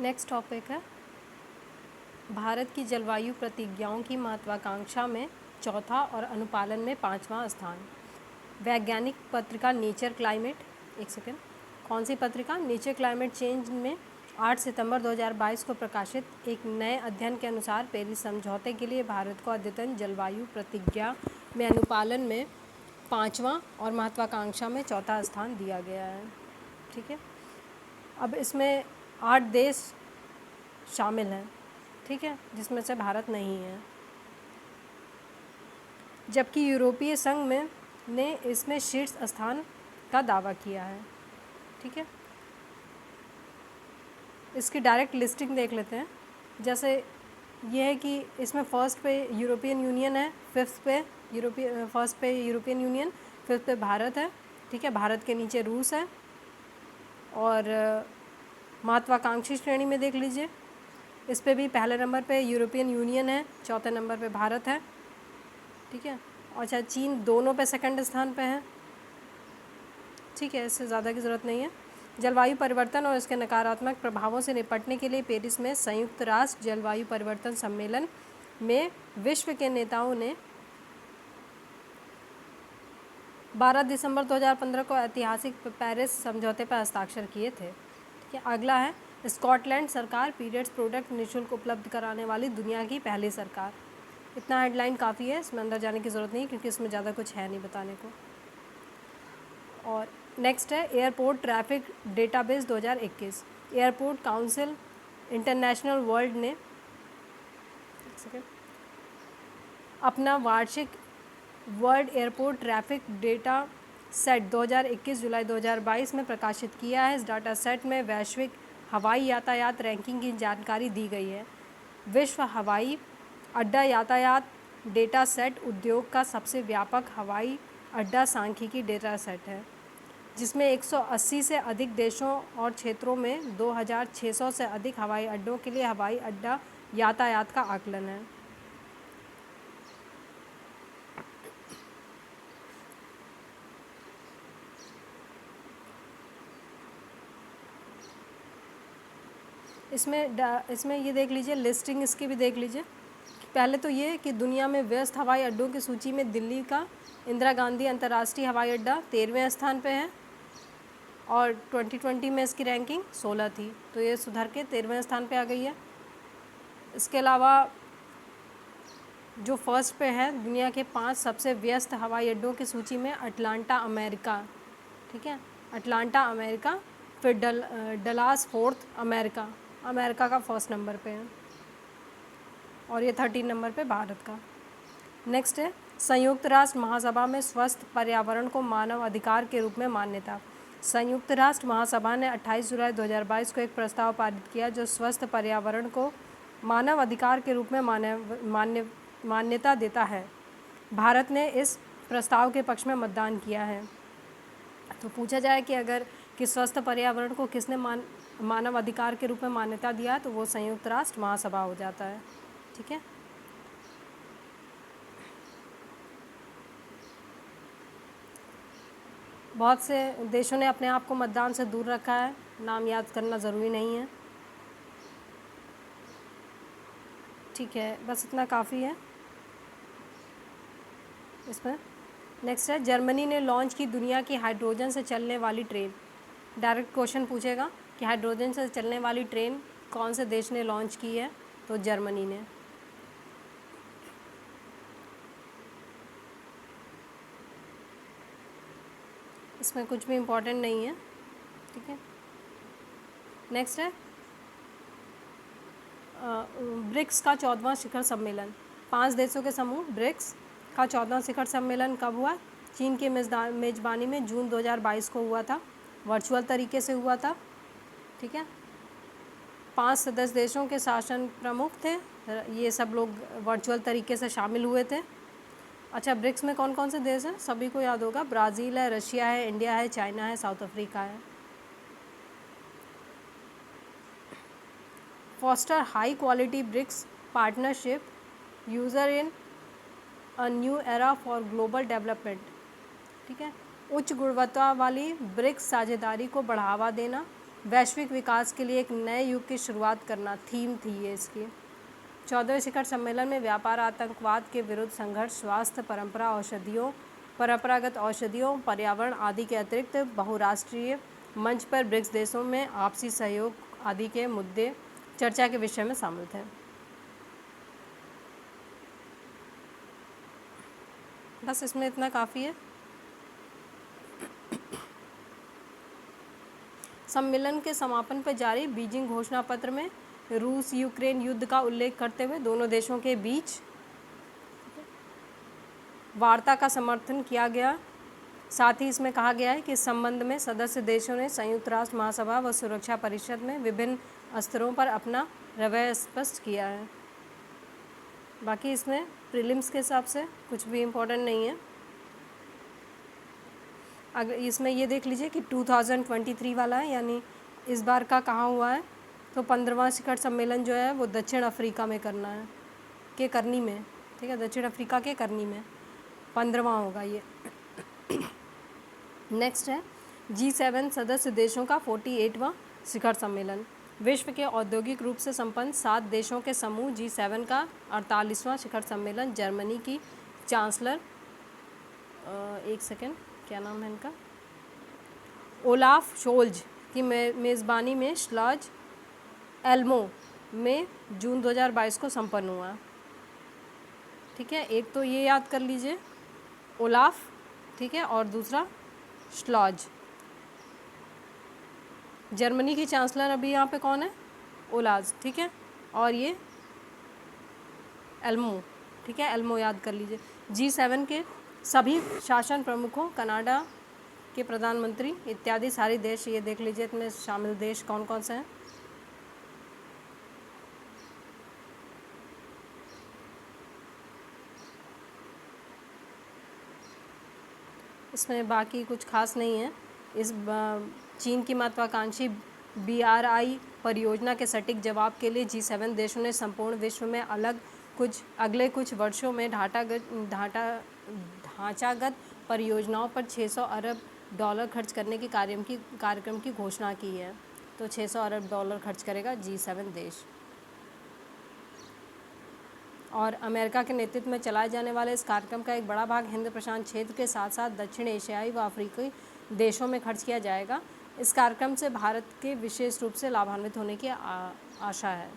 Next topic है भारत की जलवायु प्रतिज्ञाओं की महत्वाकांक्षा में चौथा और अनुपालन में 5वां स्थान। वैज्ञानिक पत्रिका नेचर क्लाइमेट, एक सेकेंड, कौन सी पत्रिका? नेचर क्लाइमेट चेंज में 8 सितंबर 2022 को प्रकाशित एक नए अध्ययन के अनुसार पेरिस समझौते के लिए भारत को अद्यतन जलवायु प्रतिज्ञा में अनुपालन में 5वां और महत्वाकांक्षा में चौथा स्थान दिया गया है। ठीक है, अब इसमें 8 देश शामिल हैं, ठीक है, जिसमें से भारत नहीं है, जबकि यूरोपीय संघ में ने इसमें शीर्ष स्थान का दावा किया है। ठीक है, इसकी डायरेक्ट लिस्टिंग देख लेते हैं। जैसे ये है कि इसमें फर्स्ट पे यूरोपियन यूनियन है, फर्स्ट पे यूरोपियन यूनियन, फिफ्थ पे भारत है। ठीक है, भारत के नीचे रूस है। और महत्वाकांक्षी श्रेणी में देख लीजिए, इस पे भी पहले नंबर पे यूरोपियन यूनियन है, चौथे नंबर पे भारत है। ठीक है, और अच्छा चीन दोनों पे सेकंड स्थान पे है। ठीक है, इससे ज़्यादा की ज़रूरत नहीं है। जलवायु परिवर्तन और इसके नकारात्मक प्रभावों से निपटने के लिए पेरिस में संयुक्त राष्ट्र जलवायु परिवर्तन सम्मेलन में विश्व के नेताओं ने 12 दिसंबर 2015 को ऐतिहासिक पेरिस समझौते पर हस्ताक्षर किए थे। ठीक है, अगला है स्कॉटलैंड सरकार पीरियड्स प्रोडक्ट निःशुल्क उपलब्ध कराने वाली दुनिया की पहली सरकार। इतना हेडलाइन काफ़ी है, इसमें अंदर जाने की ज़रूरत नहीं क्योंकि इसमें ज़्यादा कुछ है नहीं बताने को। और नेक्स्ट है airport traffic database 2021। Airport council international world ने अपना वार्षिक world airport traffic data set 2021 जुलाई 2022 में प्रकाशित किया है। इस डाटा सेट में वैश्विक हवाई यातायात रैंकिंग की जानकारी दी गई है। विश्व हवाई अड्डा यातायात डेटा सेट उद्योग का सबसे व्यापक हवाई अड्डा सांख्यिकी डेटा सेट है, जिसमें 180 से अधिक देशों और क्षेत्रों में 2600 से अधिक हवाई अड्डों के लिए हवाई अड्डा यातायात का आकलन है। इसमें ये देख लीजिए, लिस्टिंग इसकी भी देख लीजिए। पहले तो ये कि दुनिया में व्यस्त हवाई अड्डों की सूची में दिल्ली का इंदिरा गांधी अंतर्राष्ट्रीय हवाई अड्डा 13वें स्थान पे है और 2020 में इसकी रैंकिंग 16 थी, तो ये सुधर के 13वें स्थान पे आ गई है। इसके अलावा जो फर्स्ट पे है दुनिया के 5 सबसे व्यस्त हवाई अड्डों की सूची में अटलांटा अमेरिका, ठीक है, अटलांटा अमेरिका, फिर डलास फोर्थ अमेरिका का फर्स्ट नंबर पे है और ये 13 नंबर पे भारत का। नेक्स्ट है संयुक्त राष्ट्र महासभा में स्वस्थ पर्यावरण को मानव अधिकार के रूप में मान्यता। संयुक्त राष्ट्र महासभा ने 28 जुलाई 2022 को एक प्रस्ताव पारित किया जो स्वस्थ पर्यावरण को मानव अधिकार के रूप में मान्यता देता है। भारत ने इस प्रस्ताव के पक्ष में मतदान किया है। तो पूछा जाए कि अगर कि स्वस्थ पर्यावरण को किसने मानव अधिकार के रूप में मान्यता दिया तो वो संयुक्त राष्ट्र महासभा हो जाता है। ठीक है, बहुत से देशों ने अपने आप को मतदान से दूर रखा है, नाम याद करना ज़रूरी नहीं है। ठीक है, बस इतना काफ़ी है इसमें। नेक्स्ट है जर्मनी ने लॉन्च की दुनिया की हाइड्रोजन से चलने वाली ट्रेन। डायरेक्ट क्वेश्चन पूछेगा कि हाइड्रोजन से चलने वाली ट्रेन कौन से देश ने लॉन्च की है, तो जर्मनी ने। इसमें कुछ भी इम्पोर्टेंट नहीं है। ठीक है, नेक्स्ट है ब्रिक्स का 14वां शिखर सम्मेलन। 5 देशों के समूह ब्रिक्स का 14वां शिखर सम्मेलन कब हुआ? चीन की मेज़बानी में जून 2022 को हुआ था, वर्चुअल तरीके से हुआ था। ठीक है, 5 सदस्य देशों के शासन प्रमुख थे, ये सब लोग वर्चुअल तरीके से शामिल हुए थे। अच्छा, ब्रिक्स में कौन कौन से देश हैं? सभी को याद होगा, ब्राज़ील है, रशिया है, इंडिया है, चाइना है, साउथ अफ्रीका है। Foster high quality BRICS partnership usher in a new era for global development. ठीक है, उच्च गुणवत्ता वाली ब्रिक्स साझेदारी को बढ़ावा देना वैश्विक विकास के लिए एक नए युग की शुरुआत करना थीम थी ये इसकी। 14वें शिखर सम्मेलन में व्यापार, आतंकवाद के विरुद्ध संघर्ष, स्वास्थ्य, परंपरागत औषधियों, पर्यावरण आदि के अतिरिक्त बहुराष्ट्रीय मंच पर ब्रिक्स देशों में आपसी सहयोग आदि के मुद्दे चर्चा के विषय में शामिल थे। बस इसमें इतना काफ़ी है। सम्मेलन के समापन पर जारी बीजिंग घोषणा पत्र में रूस यूक्रेन युद्ध का उल्लेख करते हुए दोनों देशों के बीच वार्ता का समर्थन किया गया। साथ ही इसमें कहा गया है कि इस संबंध में सदस्य देशों ने संयुक्त राष्ट्र महासभा व सुरक्षा परिषद में विभिन्न स्तरों पर अपना रवैया स्पष्ट किया है। बाकी इसमें प्रीलिम्स के हिसाब से कुछ भी इम्पोर्टेंट नहीं है। अगर इसमें ये देख लीजिए कि 2023 वाला है, यानी इस बार का कहाँ हुआ है, तो 15वां शिखर सम्मेलन जो है वो दक्षिण अफ्रीका में करना है, के करनी में, ठीक है, दक्षिण अफ्रीका के करनी में 15वां होगा ये। नेक्स्ट है G7 सदस्य देशों का 48वां शिखर सम्मेलन। विश्व के औद्योगिक रूप से संपन्न 7 देशों के समूह G7 का 48वां शिखर सम्मेलन जर्मनी की चांसलर, एक सेकेंड, क्या नाम है इनका, ओलाफ शोल्ज की मेज़बानी में श्लाज एल्मो में जून 2022 को संपन्न हुआ। ठीक है, एक तो ये याद कर लीजिए ओलाफ, ठीक है, और दूसरा श्लॉज। जर्मनी की चांसलर अभी यहाँ पे कौन है, ओलाज, ठीक है, और ये एल्मो, ठीक है, एल्मो याद कर लीजिए। G7 के सभी शासन प्रमुखों, कनाडा के प्रधानमंत्री इत्यादि सारे देश, ये देख लीजिए इसमें शामिल देश कौन कौन से हैं। इसमें बाकी कुछ खास नहीं है। इस चीन की महत्वाकांक्षी BRI परियोजना के सटीक जवाब के लिए G7 देशों ने संपूर्ण विश्व में अगले कुछ वर्षों में ढांचागत परियोजनाओं पर $600 अरब खर्च करने की कार्यक्रम की घोषणा की है। तो $600 अरब खर्च करेगा G7 देश। और अमेरिका के नेतृत्व में चलाए जाने वाले इस कार्यक्रम का एक बड़ा भाग हिंद प्रशांत क्षेत्र के साथ साथ दक्षिण एशियाई व अफ्रीकी देशों में खर्च किया जाएगा। इस कार्यक्रम से भारत के विशेष रूप से लाभान्वित होने की आशा है।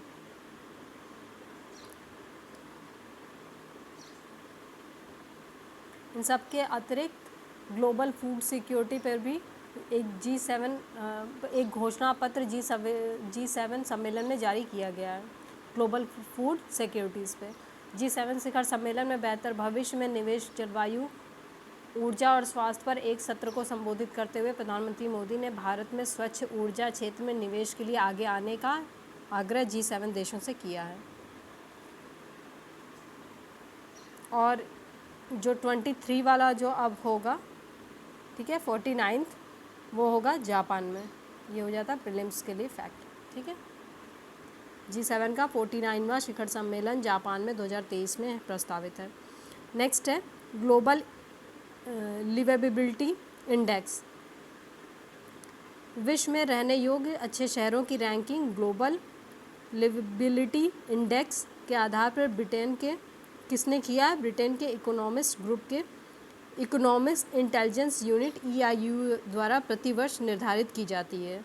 इन सब के अतिरिक्त ग्लोबल फूड सिक्योरिटी पर भी एक घोषणा पत्र G7 सम्मेलन में जारी किया गया है। ग्लोबल फूड सिक्योरिटीज़ पे G7 शिखर सम्मेलन में बेहतर भविष्य में निवेश, जलवायु, ऊर्जा और स्वास्थ्य पर एक सत्र को संबोधित करते हुए प्रधानमंत्री मोदी ने भारत में स्वच्छ ऊर्जा क्षेत्र में निवेश के लिए आगे आने का आग्रह G7 देशों से किया है। और जो 23 वाला जो अब होगा, ठीक है, 49th, वो होगा जापान में। ये हो जाता प्रीलिम्स के लिए फैक्ट, ठीक है। G7 का 49वां शिखर सम्मेलन जापान में 2023 में प्रस्तावित है। नेक्स्ट है ग्लोबल लिवेबिलिटी इंडेक्स। विश्व में रहने योग्य अच्छे शहरों की रैंकिंग ग्लोबल लिवेबिलिटी इंडेक्स के आधार पर ब्रिटेन के किसने किया है? ब्रिटेन के इकोनॉमिस्ट ग्रुप के इकोनॉमिक्स इंटेलिजेंस यूनिट EIU द्वारा प्रतिवर्ष निर्धारित की जाती है।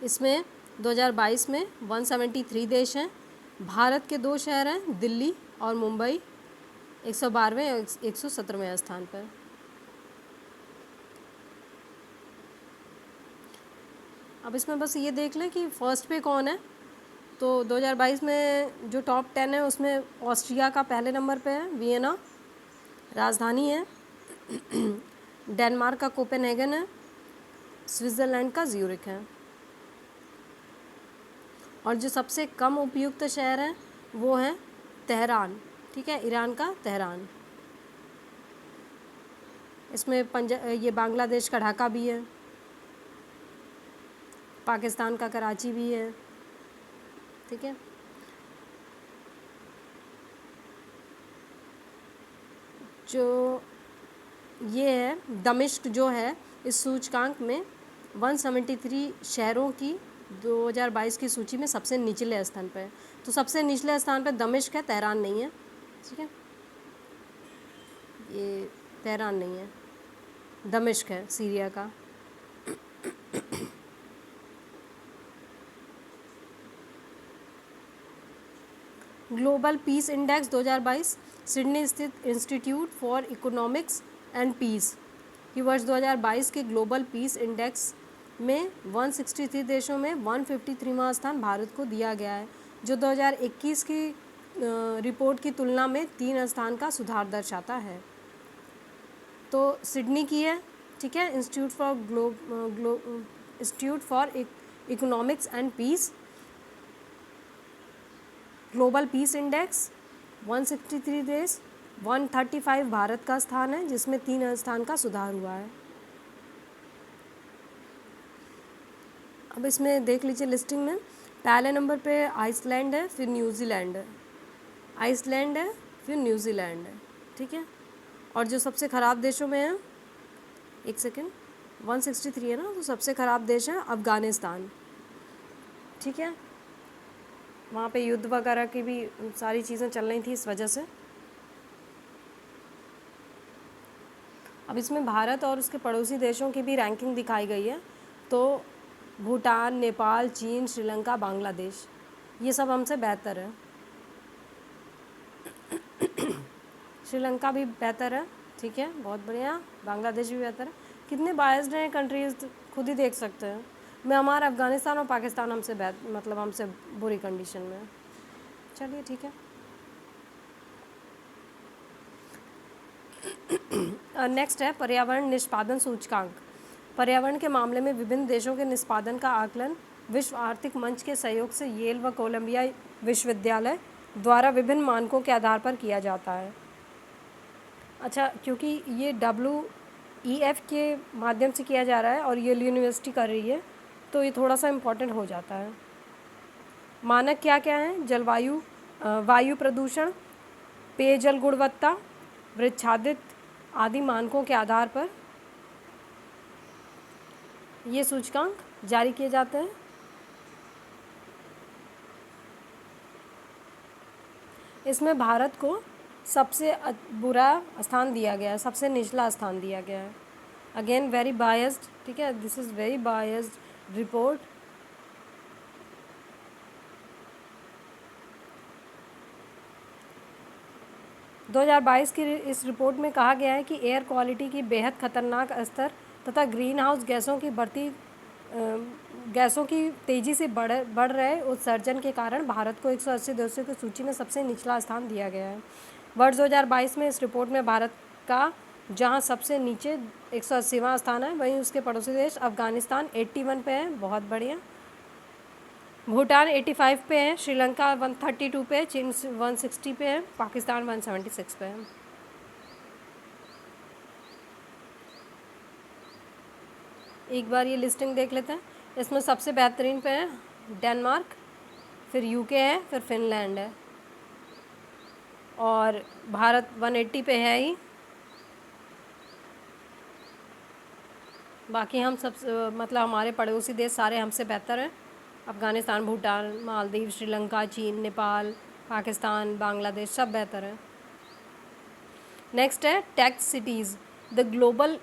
इसमें 2022 में 173 देश हैं। भारत के 2 शहर हैं, दिल्ली और मुंबई, 112वें और 117वें स्थान पर। अब इसमें बस ये देख लें कि फर्स्ट पे कौन है। तो 2022 में जो टॉप 10 है उसमें ऑस्ट्रिया का पहले नंबर पे है, वियना राजधानी है। डेनमार्क का कोपेनहेगन है। स्विट्ज़रलैंड का ज्यूरिख है। और जो सबसे कम उपयुक्त शहर है वो है तेहरान, ठीक है, ईरान का तेहरान। इसमें ये बांग्लादेश का ढाका भी है, पाकिस्तान का कराची भी है, ठीक है। जो ये है दमिश्क जो है इस सूचकांक में 173 शहरों की 2022 की सूची में सबसे निचले स्थान पर है। तो सबसे निचले स्थान पर दमिश्क है, तेहरान नहीं है। ठीक है, ये तेहरान नहीं है, दमिश्क है सीरिया का। ग्लोबल पीस इंडेक्स 2022, सिडनी स्थित Institute for Economics and Peace की वर्ष 2022 के ग्लोबल पीस इंडेक्स में 163 देशों में 153वां स्थान भारत को दिया गया है, जो 2021 की रिपोर्ट की तुलना में 3 स्थान का सुधार दर्शाता है। तो सिडनी की है, ठीक है, Institute for Economics and Peace. Global Peace Index 163 देश, 135 भारत का स्थान है, जिसमें 3 स्थान का सुधार हुआ है। अब इसमें देख लीजिए लिस्टिंग में, पहले नंबर पे आइसलैंड है, फिर न्यूजीलैंड है, आइसलैंड है, फिर न्यूजीलैंड है। ठीक है, और जो सबसे ख़राब देशों में है, एक सेकेंड, 163 है ना, तो सबसे ख़राब देश है अफ़गानिस्तान। ठीक है, वहाँ पे युद्ध वगैरह की भी सारी चीज़ें चल रही थी इस वजह से। अब इसमें भारत और उसके पड़ोसी देशों की भी रैंकिंग दिखाई गई है। तो भूटान, नेपाल, चीन, श्रीलंका, बांग्लादेश, ये सब हमसे बेहतर है। श्रीलंका भी बेहतर है, ठीक है, बहुत बढ़िया। बांग्लादेश भी बेहतर है। कितने बायस्ड हैं कंट्रीज, खुद ही देख सकते हैं। मैं हमारा अफ़गानिस्तान और पाकिस्तान हमसे मतलब हमसे बुरी कंडीशन में है। चलिए ठीक है। नेक्स्ट है पर्यावरण निष्पादन सूचकांक। पर्यावरण के मामले में विभिन्न देशों के निष्पादन का आकलन विश्व आर्थिक मंच के सहयोग से येल व कोलंबिया विश्वविद्यालय द्वारा विभिन्न मानकों के आधार पर किया जाता है। अच्छा, क्योंकि ये WEF के माध्यम से किया जा रहा है और येल यूनिवर्सिटी कर रही है, तो ये थोड़ा सा इम्पोर्टेंट हो जाता है। मानक क्या क्या हैं? जलवायु, वायु प्रदूषण, पेयजल गुणवत्ता, वृक्षादित आदि मानकों के आधार पर ये सूचकांक जारी किए जाते हैं। इसमें भारत को सबसे बुरा स्थान दिया गया है, सबसे निचला स्थान दिया गया है। अगेन वेरी बायस्ड, ठीक है, this is very biased report. दो 2022 की इस रिपोर्ट में कहा गया है कि एयर क्वालिटी की बेहद खतरनाक स्तर तथा ग्रीन हाउस गैसों की तेज़ी से बढ़ रहे उत्सर्जन के कारण भारत को 180 देशों की सूची में सबसे निचला स्थान दिया गया है। वर्ष 2022 में इस रिपोर्ट में भारत का जहां सबसे नीचे 180वां स्थान है, वहीं उसके पड़ोसी देश अफ़गानिस्तान 81 पे है, बहुत बढ़िया। भूटान 85 पे है, श्रीलंका 132 पे है, चीन 160 पे है, पाकिस्तान 176 पे है। एक बार ये लिस्टिंग देख लेते हैं। इसमें सबसे बेहतरीन पे है डेनमार्क, फिर UK है, फिर फिनलैंड है, और भारत 180 पे है ही। बाकी हम सब मतलब हमारे पड़ोसी देश सारे हमसे बेहतर हैं। अफ़गानिस्तान, भूटान, मालदीव, श्रीलंका, चीन, नेपाल, पाकिस्तान, बांग्लादेश, सब बेहतर हैं। नेक्स्ट है tech cities, the global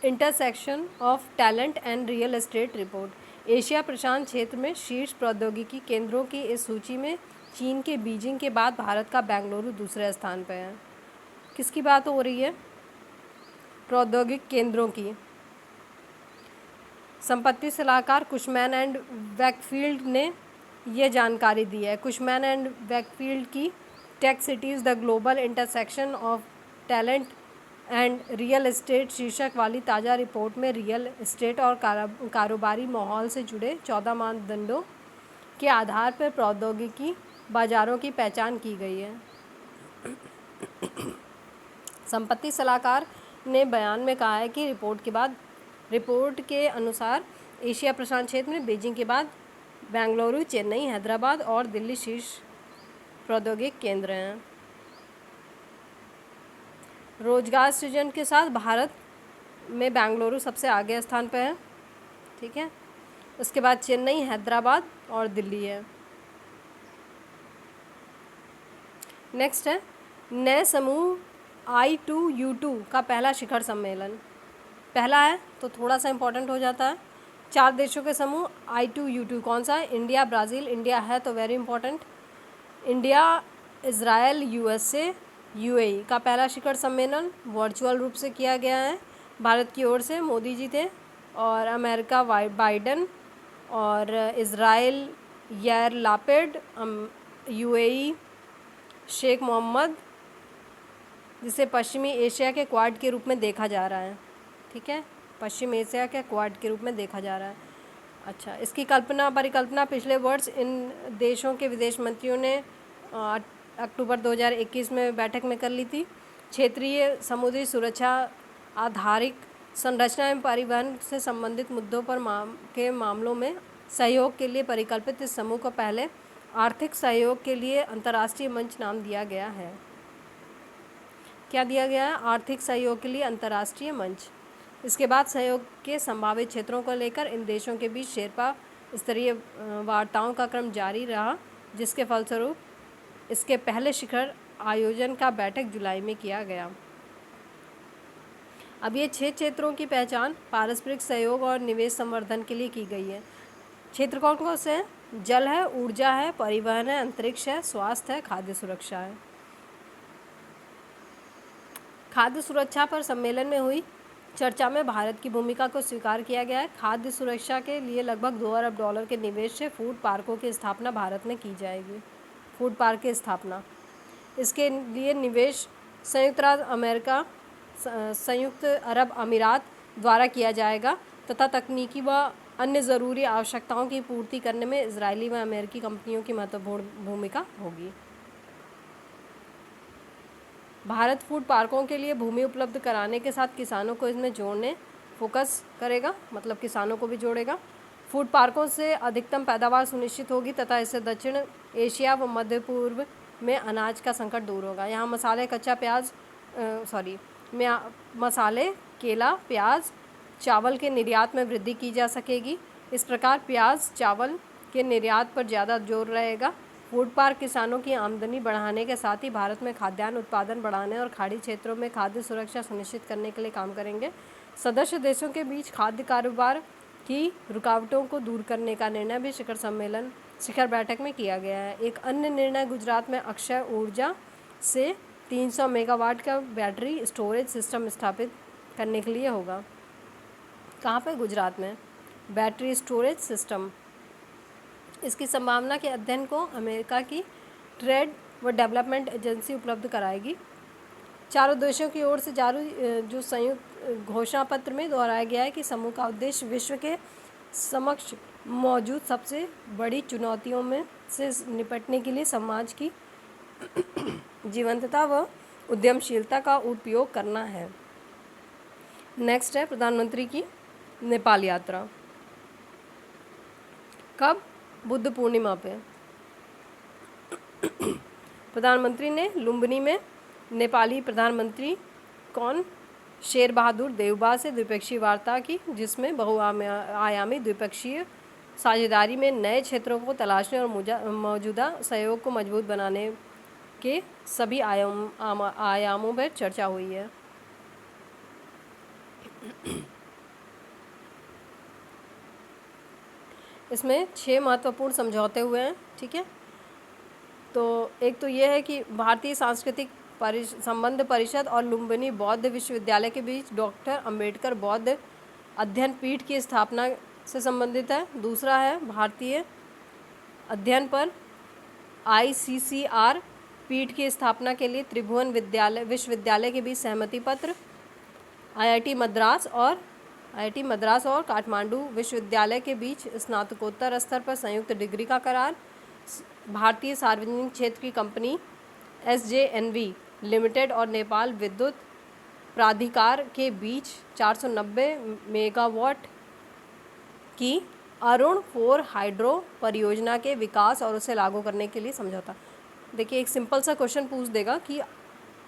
intersection of talent and real estate report. Asia प्रशांत क्षेत्र में शीर्ष प्रौद्योगिकी केंद्रों की इस सूची में चीन के बीजिंग के बाद भारत का बेंगलुरु दूसरे स्थान पर है। किसकी बात हो रही है? प्रौद्योगिक केंद्रों की। संपत्ति सलाहकार कुशमैन एंड वैकफील्ड ने यह जानकारी दी है। कुशमैन एंड वैकफील्ड की Tech cities the global intersection of talent and real estate शीर्षक वाली ताज़ा रिपोर्ट में रियल एस्टेट और कारोबारी माहौल से जुड़े 14 मानदंडों के आधार पर प्रौद्योगिकी बाज़ारों की पहचान की गई है। संपत्ति सलाहकार ने बयान में कहा है कि रिपोर्ट के अनुसार एशिया प्रशांत क्षेत्र में बीजिंग के बाद बेंगलुरु, चेन्नई, हैदराबाद और दिल्ली शीर्ष प्रौद्योगिक केंद्र हैं। रोजगार सृजन के साथ भारत में बेंगलुरु सबसे आगे स्थान पर है, ठीक है। उसके बाद चेन्नई, हैदराबाद और दिल्ली है। नेक्स्ट है नए समूह I2U2 का पहला शिखर सम्मेलन। पहला है तो थोड़ा सा इम्पोर्टेंट हो जाता है। 4 देशों के समूह I2U2 कौन सा है? India, Brazil. इंडिया है तो very important. India, Israel, USA, UAE का पहला शिखर सम्मेलन वर्चुअल रूप से किया गया है। भारत की ओर से मोदी जी थे और अमेरिका बाइडन, और इज़राइल यार लापिड, UAE शेख मोहम्मद, जिसे पश्चिमी एशिया के क्वाड के रूप में देखा जा रहा है। ठीक है, पश्चिम एशिया के क्वाड के रूप में देखा जा रहा है। अच्छा, इसकी परिकल्पना पिछले वर्ष इन देशों के विदेश मंत्रियों ने अक्टूबर 2021 में बैठक में कर ली थी। क्षेत्रीय समुद्री सुरक्षा, आधारिक संरचना एवं परिवहन से संबंधित मुद्दों पर के मामलों में सहयोग के लिए परिकल्पित इस समूह को पहले आर्थिक सहयोग के लिए अंतर्राष्ट्रीय मंच नाम दिया गया है। क्या दिया गया है? आर्थिक सहयोग के लिए अंतर्राष्ट्रीय मंच। इसके बाद सहयोग के संभावित क्षेत्रों को लेकर इन देशों के बीच शेरपा स्तरीय वार्ताओं का क्रम जारी रहा, जिसके फलस्वरूप इसके पहले शिखर आयोजन का बैठक जुलाई में किया गया। अब ये 6 क्षेत्रों की पहचान पारस्परिक सहयोग और निवेश संवर्धन के लिए की गई है। क्षेत्र कौन कौन से हैं? जल है, ऊर्जा है, परिवहन है, अंतरिक्ष है, स्वास्थ्य है, खाद्य सुरक्षा है। खाद्य सुरक्षा पर सम्मेलन में हुई चर्चा में भारत की भूमिका को स्वीकार किया गया है। खाद्य सुरक्षा के लिए लगभग $2 अरब के निवेश से फूड पार्कों की स्थापना भारत में की जाएगी। फूड पार्क की स्थापना, इसके लिए निवेश संयुक्त अरब अमीरात द्वारा किया जाएगा तथा तकनीकी व अन्य ज़रूरी आवश्यकताओं की पूर्ति करने में इजरायली व अमेरिकी कंपनियों की महत्वपूर्ण भूमिका होगी। भारत फूड पार्कों के लिए भूमि उपलब्ध कराने के साथ किसानों को इसमें जोड़ने फोकस करेगा, मतलब किसानों को भी जोड़ेगा। फूड पार्कों से अधिकतम पैदावार सुनिश्चित होगी तथा इससे दक्षिण एशिया व मध्य पूर्व में अनाज का संकट दूर होगा। यहाँ मसाले, केला, प्याज, चावल के निर्यात में वृद्धि की जा सकेगी। इस प्रकार प्याज, चावल के निर्यात पर ज़्यादा जोर रहेगा। फूड पार्क किसानों की आमदनी बढ़ाने के साथ ही भारत में खाद्यान्न उत्पादन बढ़ाने और खाड़ी क्षेत्रों में खाद्य सुरक्षा सुनिश्चित करने के लिए काम करेंगे। सदस्य देशों के बीच खाद्य कारोबार की रुकावटों को दूर करने का निर्णय भी शिखर बैठक में किया गया है। एक अन्य निर्णय गुजरात में अक्षय ऊर्जा से 300 मेगावाट का बैटरी स्टोरेज सिस्टम स्थापित करने के लिए होगा। कहाँ पे? गुजरात में। बैटरी स्टोरेज सिस्टम, इसकी संभावना के अध्ययन को अमेरिका की ट्रेड व डेवलपमेंट एजेंसी उपलब्ध कराएगी। चारों देशों की ओर से जारी जो संयुक्त घोषणा पत्र में दोहराया गया है कि समूह का उद्देश्य विश्व के समक्ष मौजूद सबसे बड़ी चुनौतियों में से निपटने के लिए समाज की जीवंतता व उद्यमशीलता का उपयोग करना है। नेक्स्ट है प्रधानमंत्री की नेपाल यात्रा। कब? बुद्ध पूर्णिमा पे प्रधानमंत्री ने लुम्बिनी में नेपाली प्रधानमंत्री शेर बहादुर देउबा से द्विपक्षीय वार्ता की, जिसमें बहुआयामी द्विपक्षीय साझेदारी में नए क्षेत्रों को तलाशने और मौजूदा सहयोग को मजबूत बनाने के सभी आयामों पर चर्चा हुई है। इसमें 6 महत्वपूर्ण समझौते हुए हैं। ठीक है, तो एक तो ये है कि भारतीय सांस्कृतिक संबंध परिषद और लुम्बिनी बौद्ध विश्वविद्यालय के बीच डॉक्टर अंबेडकर बौद्ध अध्ययन पीठ की स्थापना से संबंधित है। दूसरा है भारतीय अध्ययन पर ICCR पीठ की स्थापना के लिए त्रिभुवन विश्वविद्यालय के बीच सहमति पत्र। IIT मद्रास और काठमांडू विश्वविद्यालय के बीच स्नातकोत्तर स्तर पर संयुक्त डिग्री का करार। भारतीय सार्वजनिक क्षेत्र की कंपनी SJNV लिमिटेड और नेपाल विद्युत प्राधिकार के बीच 490 मेगावाट की अरुण 4 हाइड्रो परियोजना के विकास और उसे लागू करने के लिए समझौता। देखिए, एक सिंपल सा क्वेश्चन पूछ देगा कि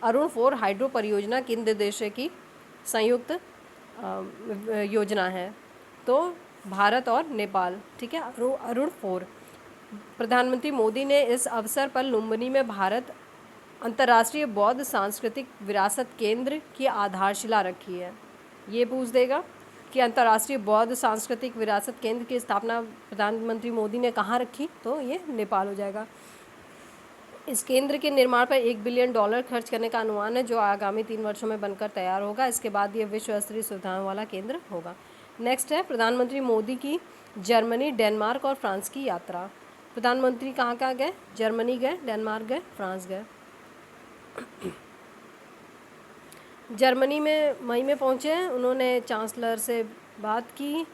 अरुण 4 हाइड्रो परियोजना किन देशों की संयुक्त योजना है। तो भारत और नेपाल। ठीक है, अरुण 4। प्रधानमंत्री मोदी ने इस अवसर पर लुम्बिनी में भारत अंतर्राष्ट्रीय बौद्ध सांस्कृतिक विरासत केंद्र की आधारशिला रखी है। ये पूछ देगा कि अंतर्राष्ट्रीय बौद्ध सांस्कृतिक विरासत केंद्र की स्थापना प्रधानमंत्री मोदी ने कहाँ रखी, तो ये नेपाल हो जाएगा। इस केंद्र के निर्माण पर $1 बिलियन खर्च करने का अनुमान है, जो आगामी 3 वर्षों में बनकर तैयार होगा। इसके बाद ये विश्व स्तरीय सुविधाओं वाला केंद्र होगा। नेक्स्ट है प्रधानमंत्री मोदी की जर्मनी, डेनमार्क और फ्रांस की यात्रा। प्रधानमंत्री कहाँ कहाँ गए? जर्मनी गए, डेनमार्क गए, फ्रांस गए। जर्मनी में मई में पहुँचे हैं, उन्होंने चांसलर से बात की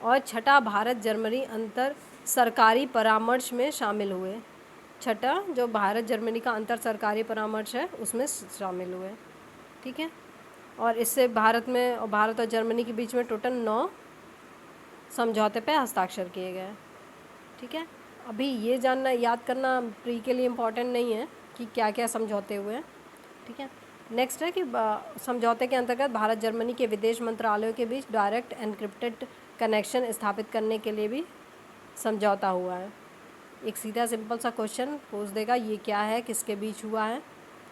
और छठा भारत जर्मनी अंतर सरकारी परामर्श में शामिल हुए। छठा जो भारत जर्मनी का अंतर सरकारी परामर्श है उसमें शामिल हुए। ठीक है, और इससे भारत और जर्मनी के बीच में टोटल 9 समझौते पे हस्ताक्षर किए गए। ठीक है, अभी ये जानना याद करना प्री के लिए इम्पोर्टेंट नहीं है कि क्या क्या समझौते हुए हैं। ठीक है, नेक्स्ट है कि समझौते के अंतर्गत भारत जर्मनी के विदेश मंत्रालयों के बीच डायरेक्ट एनक्रिप्टेड कनेक्शन स्थापित करने के लिए भी समझौता हुआ है। एक सीधा सिंपल सा क्वेश्चन पूछ देगा, ये क्या है, किसके बीच हुआ है।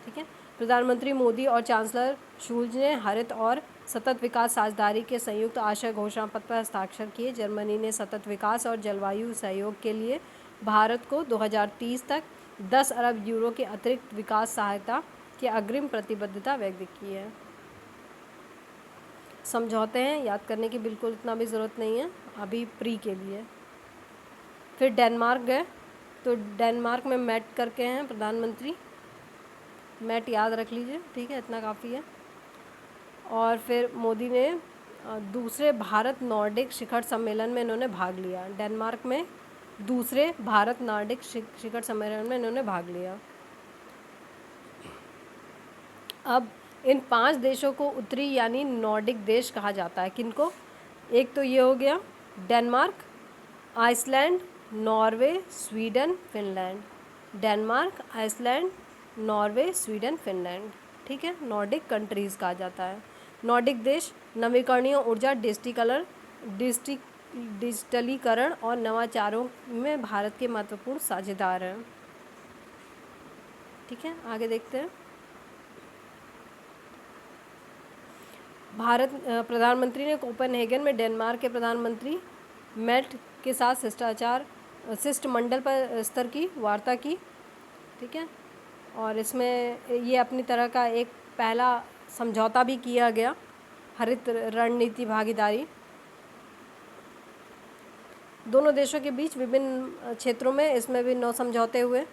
ठीक है, प्रधानमंत्री मोदी और चांसलर शूल्ज ने हरित और सतत विकास साझेदारी के संयुक्त आशय घोषणा पत्र पर हस्ताक्षर किए। जर्मनी ने सतत विकास और जलवायु सहयोग के लिए भारत को 2030 तक 10 अरब यूरो के अतिरिक्त विकास सहायता की अग्रिम प्रतिबद्धता व्यक्त की है। समझौते हैं, याद करने की बिल्कुल इतना भी ज़रूरत नहीं है अभी प्री के लिए। फिर डेनमार्क गए, तो डेनमार्क में मेट करके हैं प्रधानमंत्री, मेट याद रख लीजिए। ठीक है, इतना काफ़ी है। और फिर मोदी ने दूसरे भारत नॉर्डिक शिखर सम्मेलन में इन्होंने भाग लिया। डेनमार्क में दूसरे भारत नॉर्डिक शिखर सम्मेलन में इन्होंने भाग लिया। अब इन 5 देशों को उत्तरी यानी नॉर्डिक देश कहा जाता है। किनको? एक तो ये हो गया Denmark, Iceland, Norway, Sweden, Finland. Denmark, Iceland, Norway, Sweden, Finland. ठीक है, नॉर्डिक कंट्रीज़ कहा जाता है। नॉर्डिक देश नवीकरणीय ऊर्जा, डिजिटलीकरण और नवाचारों में भारत के महत्वपूर्ण साझेदार हैं। ठीक है, आगे देखते हैं। प्रधानमंत्री ने कोपेनहेगन में डेनमार्क के प्रधानमंत्री मेट के साथ शिष्टमंडल पर स्तर की वार्ता की। ठीक है, और इसमें ये अपनी तरह का एक पहला समझौता भी किया गया, हरित रणनीति भागीदारी। दोनों देशों के बीच विभिन्न क्षेत्रों में इसमें भी 9 समझौते हुए।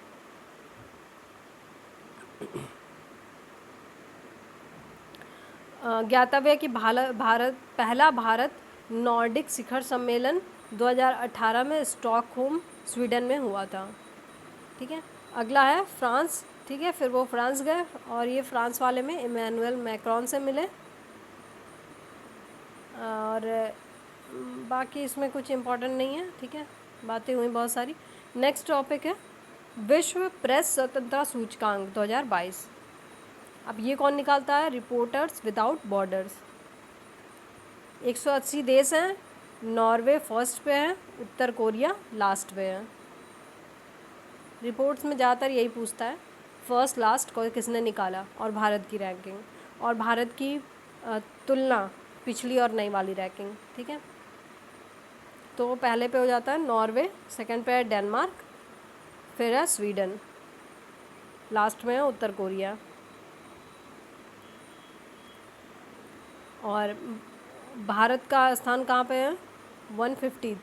ज्ञातव्य है कि पहला भारत नॉर्डिक शिखर सम्मेलन 2018 में स्टॉकहोम, स्वीडन में हुआ था। ठीक है, अगला है फ्रांस। ठीक है, फिर वो फ्रांस गए और ये फ्रांस वाले में इमैनुअल मैक्रोन से मिले। और बाकी इसमें कुछ इम्पोर्टेंट नहीं है। ठीक है, बातें हुई बहुत सारी। नेक्स्ट टॉपिक है विश्व प्रेस स्वतंत्रता सूचकांक 2022। अब ये कौन निकालता है? Reporters without borders. 180 देश हैं, नॉर्वे फर्स्ट पे है, उत्तर कोरिया लास्ट पे है। रिपोर्ट्स में ज़्यादातर यही पूछता है फर्स्ट लास्ट को किसने निकाला, और भारत की रैंकिंग और भारत की तुलना पिछली और नई वाली रैंकिंग। ठीक है, तो पहले पे हो जाता है नॉर्वे, सेकंड पे है डेनमार्क, फिर है स्वीडन, लास्ट में है उत्तर कोरिया। और भारत का स्थान कहाँ पे है? 150।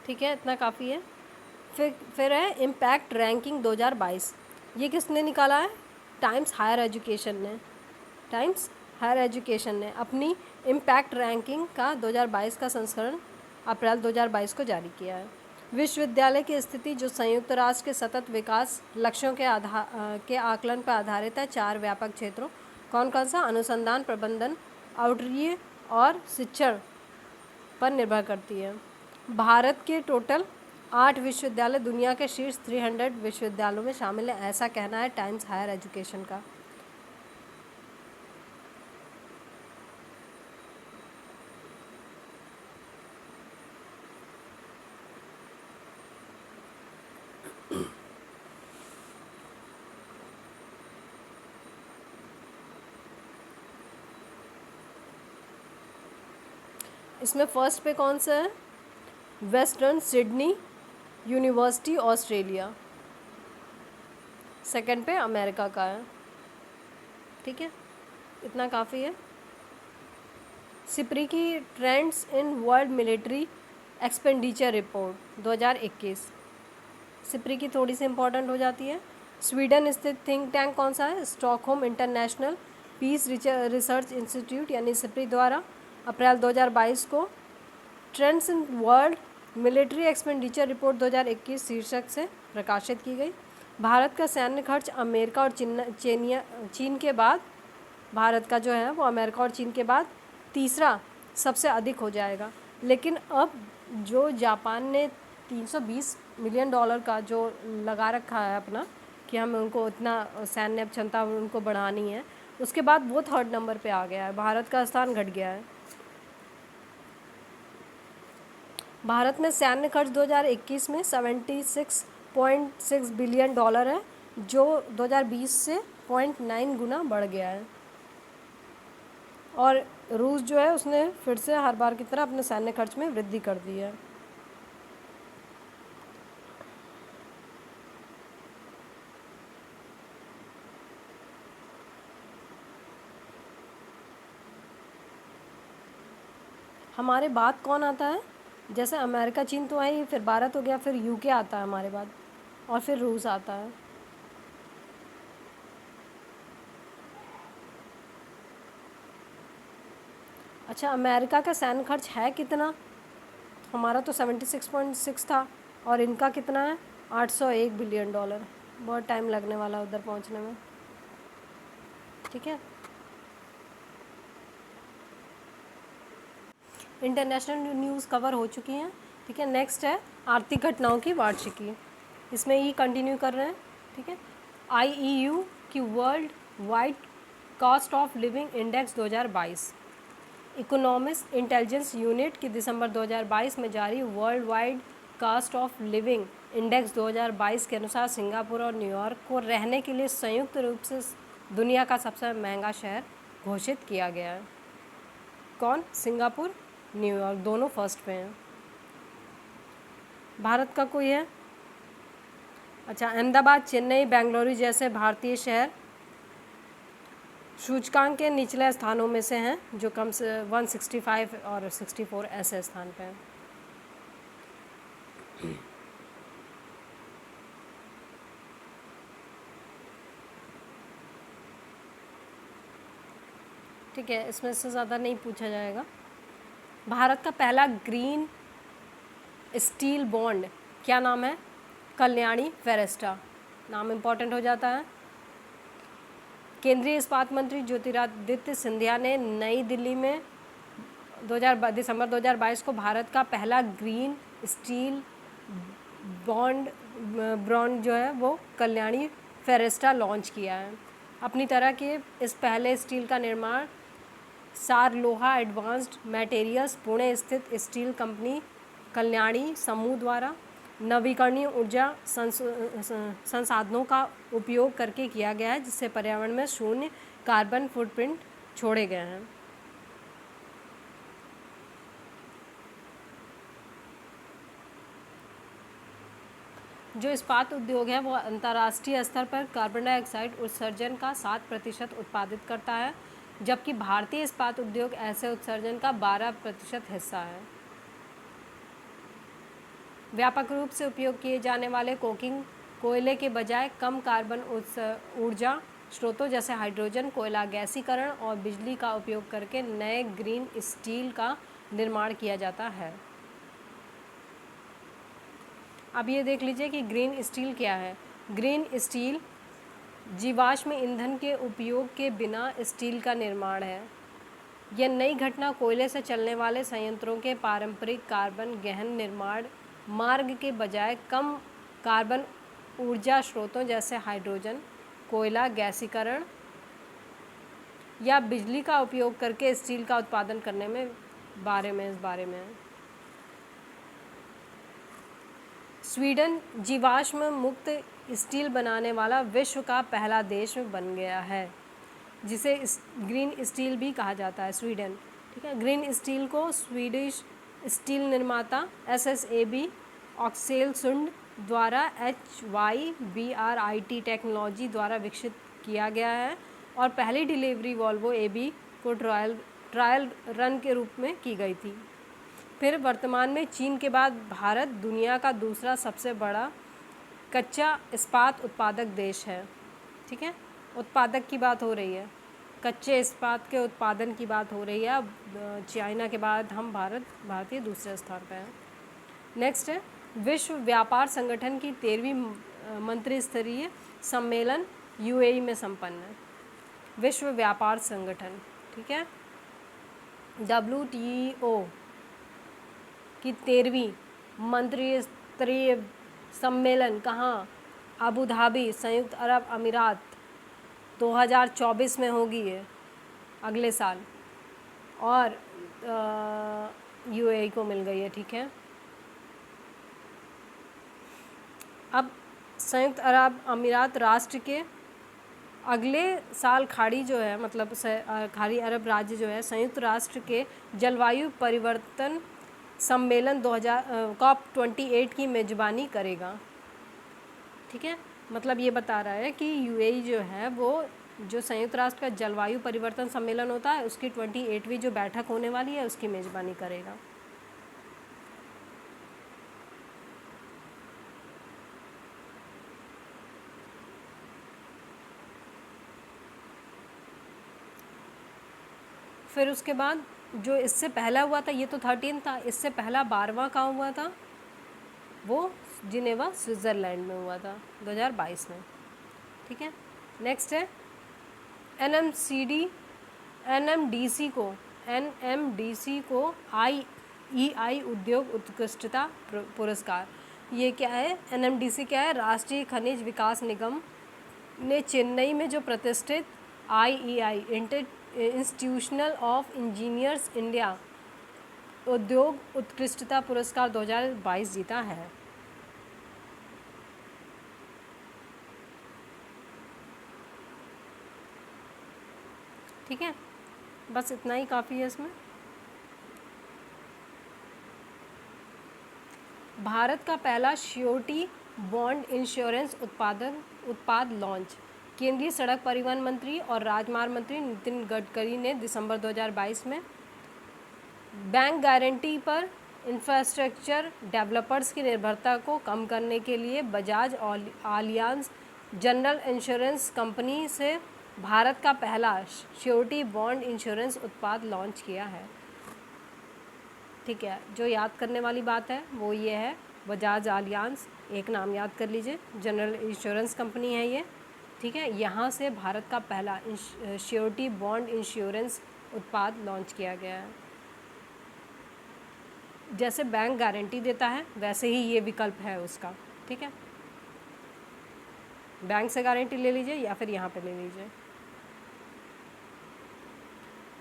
ठीक है, इतना काफ़ी है। फिर है इम्पैक्ट रैंकिंग 2022। ये किसने निकाला है? टाइम्स हायर एजुकेशन ने अपनी इम्पैक्ट रैंकिंग का 2022 का संस्करण अप्रैल 2022 को जारी किया है। विश्वविद्यालय की स्थिति जो संयुक्त राष्ट्र के सतत विकास लक्ष्यों के आकलन पर आधारित है 4 व्यापक क्षेत्रों, कौन कौन सा? अनुसंधान, प्रबंधन, आउटरीच और शिक्षण पर निर्भर करती है। भारत के टोटल 8 विश्वविद्यालय दुनिया के शीर्ष 300 विश्वविद्यालयों में शामिल है, ऐसा कहना है टाइम्स हायर एजुकेशन का। इसमें फर्स्ट पे कौन सा है? Western Sydney university Australia. Second पे अमेरिका का है। ठीक है, इतना काफ़ी है। सिप्री की trends in world military expenditure report 2021। SIPRI की थोड़ी सी इम्पोर्टेंट हो जाती है। स्वीडन स्थित थिंक टैंक कौन सा है? Stockholm International Peace Research Institute यानी सिप्री द्वारा अप्रैल 2022 को trends in world military expenditure report 2021 शीर्षक से प्रकाशित की गई। भारत का सैन्य खर्च अमेरिका और चीन के बाद, भारत का जो है वो अमेरिका और चीन के बाद तीसरा सबसे अधिक हो जाएगा। लेकिन अब जो जापान ने 320 मिलियन डॉलर का जो लगा रखा है अपना कि हम उनको इतना सैन्य क्षमता उनको बढ़ानी है, उसके बाद वो थर्ड नंबर पे आ गया है, भारत का स्थान घट गया है। भारत में सैन्य खर्च 2021 में 76.6 बिलियन डॉलर है, जो 2020 से 0.9 गुना बढ़ गया है। और रूस जो है उसने फिर से हर बार की तरह अपने सैन्य खर्च में वृद्धि कर दी है। हमारे बाद कौन आता है? जैसे अमेरिका चीन तो है ही, फिर भारत हो गया, फिर यूके आता है हमारे बाद, और फिर रूस आता है। अच्छा, अमेरिका का सैन्य खर्च है कितना? हमारा तो 76.6 था, और इनका कितना है? 801 बिलियन डॉलर। बहुत टाइम लगने वाला है उधर पहुंचने में। ठीक है, इंटरनेशनल न्यूज़ कवर हो चुकी हैं। ठीक है, नेक्स्ट है आर्थिक घटनाओं की वार्षिकी। इसमें ये कंटिन्यू कर रहे हैं। ठीक है, IEU की world wide cost of living index 2022, economist intelligence unit की दिसंबर 2022 में जारी world wide cost of living index 2022 के अनुसार सिंगापुर और न्यूयॉर्क को रहने के लिए संयुक्त रूप से दुनिया का सबसे महंगा शहर घोषित किया गया है। कौन? सिंगापुर, न्यूयॉर्क, दोनों फर्स्ट पे हैं। भारत का कोई है? अच्छा, अहमदाबाद, चेन्नई, बेंगलुरु जैसे भारतीय शहर सूचकांक के निचले स्थानों में से हैं, जो कम से 165 और 64 ऐसे स्थान पे हैं। ठीक है, इसमें से ज़्यादा नहीं पूछा जाएगा। भारत का पहला ग्रीन स्टील बॉन्ड क्या नाम है? कल्याणी फेरेस्टा। नाम इम्पॉर्टेंट हो जाता है। केंद्रीय इस्पात मंत्री ज्योतिरादित्य सिंधिया ने नई दिल्ली में दिसंबर 2022 को भारत का पहला ग्रीन स्टील बॉन्ड जो है वो कल्याणी फेरेस्टा लॉन्च किया है। अपनी तरह के इस पहले स्टील का निर्माण सारलोहा एडवांस्ड मटेरियल्स पुणे स्थित स्टील कंपनी कल्याणी समूह द्वारा नवीकरणीय ऊर्जा संसाधनों का उपयोग करके किया गया है, जिससे पर्यावरण में शून्य कार्बन फुटप्रिंट छोड़े गए हैं। जो इस्पात उद्योग है वो अंतर्राष्ट्रीय स्तर पर कार्बन डाइऑक्साइड उत्सर्जन का 7% उत्पादित करता है, जबकि भारतीय इस्पात उद्योग ऐसे उत्सर्जन का 12% हिस्सा है। व्यापक रूप से उपयोग किए जाने वाले कोकिंग कोयले के बजाय कम कार्बन ऊर्जा स्रोतों जैसे हाइड्रोजन, कोयला गैसीकरण और बिजली का उपयोग करके नए ग्रीन स्टील का निर्माण किया जाता है। अब ये देख लीजिए कि ग्रीन स्टील क्या है। ग्रीन स्टील जीवाश्म ईंधन के उपयोग के बिना स्टील का निर्माण है। यह नई घटना कोयले से चलने वाले संयंत्रों के पारंपरिक कार्बन गहन निर्माण मार्ग के बजाय कम कार्बन ऊर्जा स्रोतों जैसे हाइड्रोजन, कोयला गैसीकरण या बिजली का उपयोग करके स्टील का उत्पादन करने में इस बारे में स्वीडन जीवाश्म मुक्त स्टील बनाने वाला विश्व का पहला देश बन गया है, जिसे ग्रीन स्टील भी कहा जाता है, स्वीडन। ठीक है, ग्रीन स्टील को स्वीडिश स्टील निर्माता SSAB ऑक्सेलसुंड द्वारा HYBRIT टेक्नोलॉजी द्वारा विकसित किया गया है और पहली डिलीवरी वॉल्वो AB को ट्रायल रन के रूप में की गई थी। फिर वर्तमान में चीन के बाद भारत दुनिया का दूसरा सबसे बड़ा कच्चा इस्पात उत्पादक देश है। ठीक है, उत्पादक की बात हो रही है, कच्चे इस्पात के उत्पादन की बात हो रही है। अब चाइना के बाद हम भारतीय दूसरे स्थान पर हैं। नेक्स्ट है विश्व व्यापार संगठन की 13वीं मंत्री स्तरीय सम्मेलन UAE में संपन्न है। विश्व व्यापार संगठन, ठीक है, WTO की 13वीं मंत्री स्तरीय सम्मेलन कहाँ? अबू धाबी, संयुक्त अरब अमीरात 2024 में होगी ये, अगले साल, और UAE को मिल गई है। ठीक है, अब संयुक्त अरब अमीरात राष्ट्र के अगले साल खाड़ी जो है, मतलब खाड़ी अरब राज्य जो है, संयुक्त राष्ट्र के जलवायु परिवर्तन सम्मेलन COP28 की मेज़बानी करेगा। ठीक है, मतलब ये बता रहा है कि UAE जो है वो जो संयुक्त राष्ट्र का जलवायु परिवर्तन सम्मेलन होता है उसकी 28वीं जो बैठक होने वाली है उसकी मेज़बानी करेगा। फिर उसके बाद जो इससे पहला हुआ था, ये तो 13 था, इससे पहला 12वां कहाँ हुआ था? वो जिनेवा स्विट्ज़रलैंड में हुआ था 2022 में। ठीक है, नेक्स्ट है NMDC को IEI उद्योग उत्कृष्टता पुरस्कार। ये क्या है? NMDC क्या है? राष्ट्रीय खनिज विकास निगम ने चेन्नई में जो प्रतिष्ठित IEI institutional of engineers India उद्योग उत्कृष्टता पुरस्कार 2022 जीता है। ठीक है, बस इतना ही काफ़ी है इसमें। भारत का पहला श्योरिटी बॉन्ड इंश्योरेंस उत्पाद लॉन्च। केंद्रीय सड़क परिवहन मंत्री और राजमार्ग मंत्री नितिन गडकरी ने दिसंबर 2022 में बैंक गारंटी पर इंफ्रास्ट्रक्चर डेवलपर्स की निर्भरता को कम करने के लिए Bajaj Allianz general insurance company से भारत का पहला श्योरिटी बॉन्ड इंश्योरेंस उत्पाद लॉन्च किया है। ठीक है, जो याद करने वाली बात है वो ये है, बजाज आलियांज, एक नाम याद कर लीजिए, जनरल इंश्योरेंस कंपनी है ये। ठीक है, यहाँ से भारत का पहला श्योरिटी बॉन्ड इंश्योरेंस उत्पाद लॉन्च किया गया है। जैसे बैंक गारंटी देता है वैसे ही ये विकल्प है उसका। ठीक है, बैंक से गारंटी ले लीजिए या फिर यहाँ पे ले लीजिए।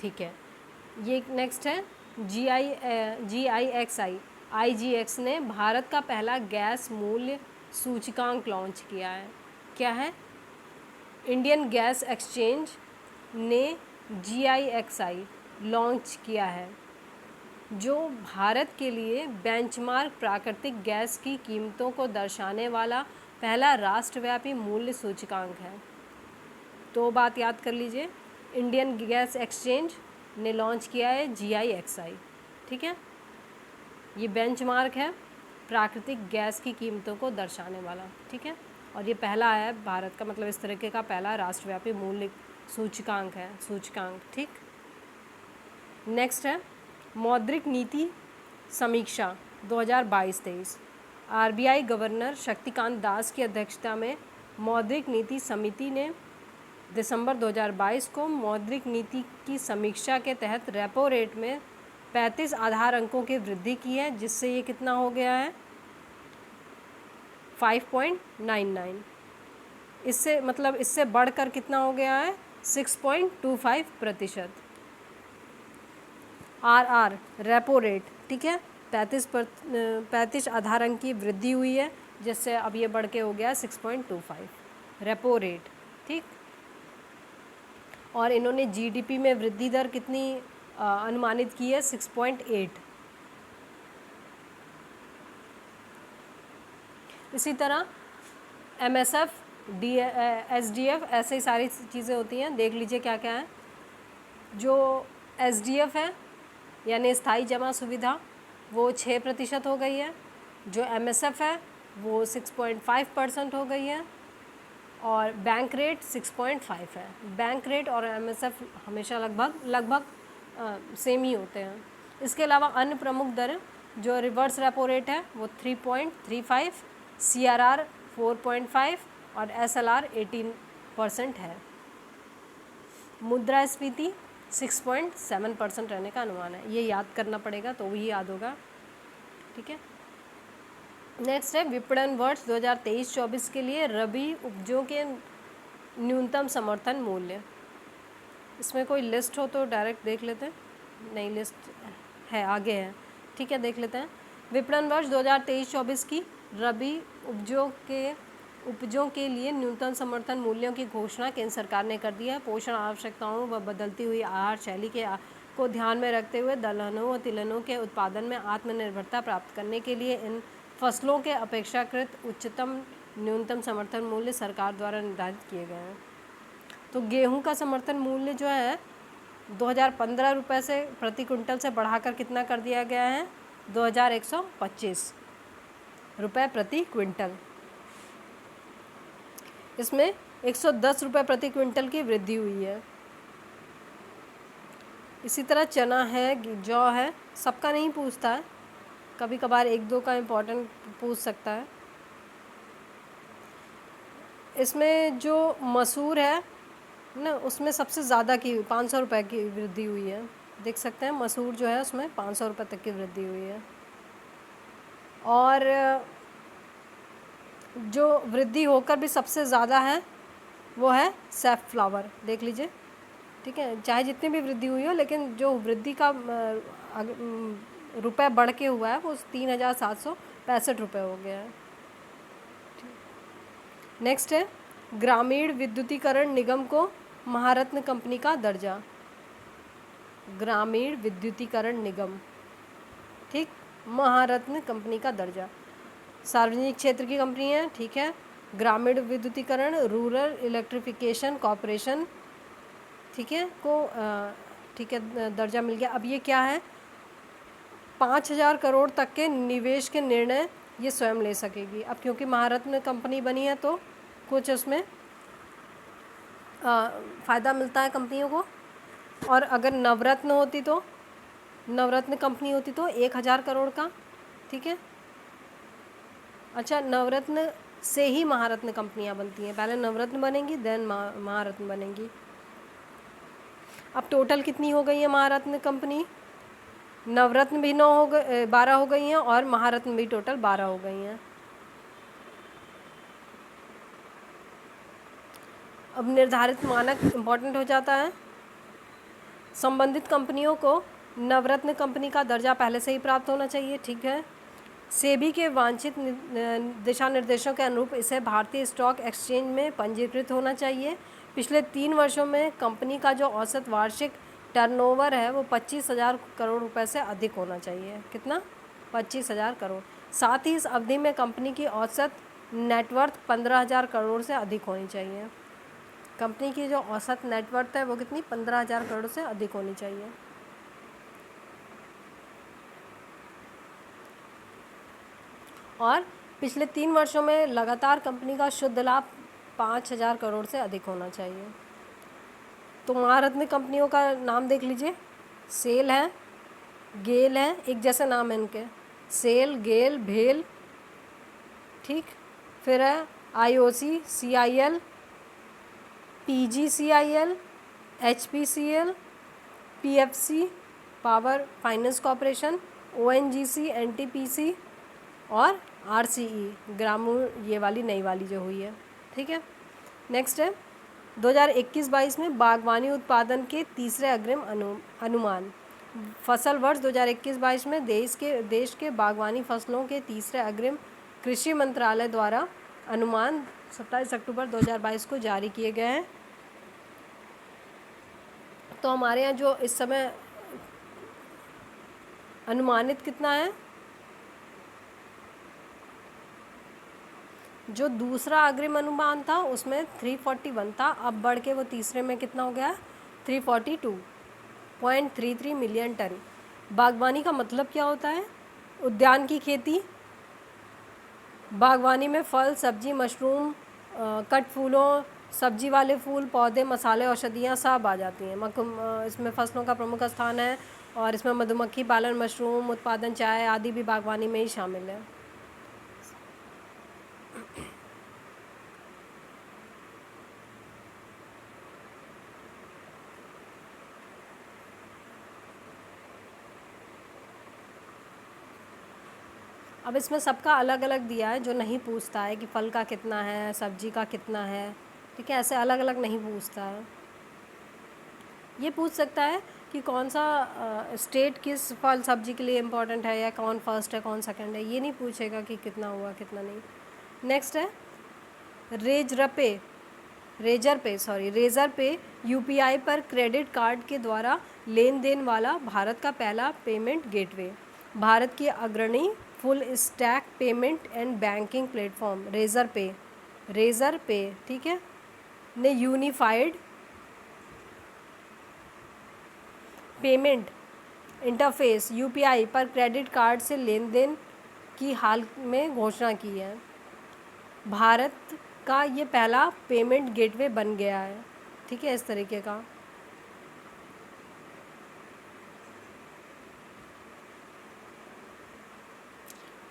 ठीक है, ये नेक्स्ट है IGX ने भारत का पहला गैस मूल्य सूचकांक लॉन्च किया है। क्या है? इंडियन गैस एक्सचेंज ने GIXI लॉन्च किया है, जो भारत के लिए बेंचमार्क प्राकृतिक गैस की कीमतों को दर्शाने वाला पहला राष्ट्रव्यापी मूल्य सूचकांक है। तो बात याद कर लीजिए, इंडियन गैस एक्सचेंज ने लॉन्च किया है GIXI। ठीक है, ये बेंचमार्क है प्राकृतिक गैस की कीमतों को दर्शाने वाला। ठीक है, और ये पहला है भारत का, मतलब इस तरीके का पहला राष्ट्रव्यापी मूल्य सूचकांक है, सूचकांक। ठीक, नेक्स्ट है मौद्रिक नीति समीक्षा 2022-23। RBI गवर्नर शक्तिकांत दास की अध्यक्षता में मौद्रिक नीति समिति ने दिसंबर 2022 को मौद्रिक नीति की समीक्षा के तहत रेपो रेट में 35 आधार अंकों की वृद्धि की है, जिससे ये कितना हो गया है 5.99। इससे मतलब इससे बढ़कर कितना हो गया है 6.25%। आर रेपो रेट, ठीक है, 35 आधार अंक की वृद्धि हुई है, जिससे अब ये बढ़ के हो गया 6.25 रेपो रेट, ठीक। और इन्होंने जीडीपी में वृद्धि दर कितनी अनुमानित की है 6.8। इसी तरह एमएसएफ, एसडीएफ, ऐसे ही सारी चीज़ें होती हैं, देख लीजिए क्या क्या है। जो एसडीएफ है यानी स्थायी जमा सुविधा, वो 6% हो गई है। जो एमएसएफ है वो 6.5% हो गई है, और बैंक रेट 6.5 है। बैंक रेट और एमएसएफ हमेशा लगभग सेम ही होते हैं। इसके अलावा अन्य प्रमुख दरें, जो रिवर्स रेपो रेट है वो 3.35, सीआरआर 4.5 और एसएलआर 18% है। मुद्रास्फीति 6.7% रहने का अनुमान है। ये याद करना पड़ेगा तो वही याद होगा, ठीक है। नेक्स्ट है विपणन वर्ष 2023-24 के लिए रबी उपजों के न्यूनतम समर्थन मूल्य। इसमें कोई लिस्ट हो तो डायरेक्ट देख लेते हैं, नहीं लिस्ट है आगे है, ठीक है, देख लेते हैं। विपणन वर्ष 2023-24 की रबी उपजों के लिए न्यूनतम समर्थन मूल्यों की घोषणा केंद्र सरकार ने कर दी है। पोषण आवश्यकताओं व बदलती हुई आहार शैली को ध्यान में रखते हुए दलहनों व तिलहनों के उत्पादन में आत्मनिर्भरता प्राप्त करने के लिए इन फसलों के अपेक्षाकृत उच्चतम न्यूनतम समर्थन मूल्य सरकार द्वारा निर्धारित किए गए हैं। तो गेहूं का समर्थन मूल्य जो है 2015 रुपये से प्रति क्विंटल से बढ़ाकर कितना कर दिया गया है 2125 रुपये प्रति क्विंटल। इसमें 110 रुपये प्रति क्विंटल की वृद्धि हुई है। इसी तरह चना है, जौ है, सबका नहीं पूछता है, कभी कभार एक दो का इम्पोर्टेंट पूछ सकता है। इसमें जो मसूर है ना, उसमें सबसे ज़्यादा की 500 रुपये की वृद्धि हुई है। देख सकते हैं मसूर जो है उसमें 500 रुपये तक की वृद्धि हुई है। और जो वृद्धि होकर भी सबसे ज़्यादा है वो है सैफफ्लावर, देख लीजिए, ठीक है। चाहे जितनी भी वृद्धि हुई हो, लेकिन जो वृद्धि का रुपए बढ़ के हुआ है वो 3765 रुपये हो गया है। नेक्स्ट है ग्रामीण विद्युतीकरण निगम को महारत्न कंपनी का दर्जा। ग्रामीण विद्युतीकरण निगम, ठीक, महारत्न कंपनी का दर्जा। सार्वजनिक क्षेत्र की कंपनी है, ठीक है। ग्रामीण विद्युतीकरण, रूरल इलेक्ट्रिफिकेशन कॉरपोरेशन, ठीक है, ठीक है, दर्जा मिल गया। अब ये क्या है, 5000 करोड़ तक के निवेश के निर्णय ये स्वयं ले सकेगी। अब क्योंकि महारत्न कंपनी बनी है तो कुछ उसमें फ़ायदा मिलता है कंपनियों को। और अगर नवरत्न कंपनी होती तो 1000 करोड़ का, ठीक है। अच्छा, नवरत्न से ही महारत्न कंपनियां बनती हैं, पहले नवरत्न बनेंगी देन महारत्न बनेंगी। अब टोटल कितनी हो गई है महारत्न कंपनी, नवरत्न भी 12 हो गई हैं और महारत्न भी टोटल 12 हो गई हैं। अब निर्धारित मानक इम्पॉर्टेंट हो जाता है। संबंधित कंपनियों को नवरत्न कंपनी का दर्जा पहले से ही प्राप्त होना चाहिए, ठीक है। सेबी के वांछित दिशा निर्देशों के अनुरूप इसे भारतीय स्टॉक एक्सचेंज में पंजीकृत होना चाहिए। पिछले 3 वर्षों में कंपनी का जो औसत वार्षिक टर्नओवर है वो 25,000 करोड़ रुपए से अधिक होना चाहिए। कितना? 25,000 करोड़। साथ ही इस अवधि में कंपनी की औसत नेटवर्थ 15,000 करोड़ से अधिक होनी चाहिए। कंपनी की जो औसत नेटवर्थ है वो कितनी? 15,000 करोड़ से अधिक होनी चाहिए। और पिछले 3 वर्षों में लगातार कंपनी का शुद्ध लाभ 5,000 करोड़ से अधिक होना चाहिए। तो महारत्न कंपनियों का नाम देख लीजिए, सेल है, गेल है, एक जैसे नाम है इनके, सेल, गेल, भेल, ठीक। फिर है IOC, CIL, PGCIL, HPCL, PFC power finance corporation, ONGC, NTPC और RCE ग्रामीण, ये वाली नई वाली जो हुई है, ठीक है। नेक्स्ट है 2021-22 में बागवानी उत्पादन के तीसरे अग्रिम अनुमान। फसल वर्ष 2021-22 में देश के बागवानी फसलों के तीसरे अग्रिम कृषि मंत्रालय द्वारा अनुमान 27 अक्टूबर 2022 को जारी किए गए हैं। तो हमारे यहाँ जो इस समय अनुमानित कितना है, जो दूसरा अग्रिम अनुमान था उसमें 341 था, अब बढ़ के वो तीसरे में कितना हो गया, 342.33 मिलियन टन। बागवानी का मतलब क्या होता है, उद्यान की खेती। बागवानी में फल, सब्जी, मशरूम, कट फूलों, सब्जी वाले फूल, पौधे, मसाले, औषधियाँ सब आ जाती हैं। इसमें फसलों का प्रमुख स्थान है और इसमें मधुमक्खी पालन, मशरूम उत्पादन, चाय आदि भी बागवानी में ही शामिल है। अब इसमें सबका अलग अलग दिया है, जो नहीं पूछता है कि फल का कितना है, सब्जी का कितना है, ठीक है, ऐसे अलग अलग नहीं पूछता है। ये पूछ सकता है कि कौन सा स्टेट किस फल सब्जी के लिए इम्पोर्टेंट है, या कौन फर्स्ट है कौन सेकंड है, ये नहीं पूछेगा कि कितना हुआ कितना नहीं। नेक्स्ट है रेजर पे UPI पर क्रेडिट कार्ड के द्वारा लेन देन वाला भारत का पहला पेमेंट गेटवे। भारत की अग्रणी full stack payment and banking platform Razorpay, ठीक है, ने यूनिफाइड पेमेंट इंटरफेस UPI पर क्रेडिट कार्ड से लेन देन की हाल में घोषणा की है। भारत का ये पहला पेमेंट गेटवे बन गया है, ठीक है, इस तरीके का।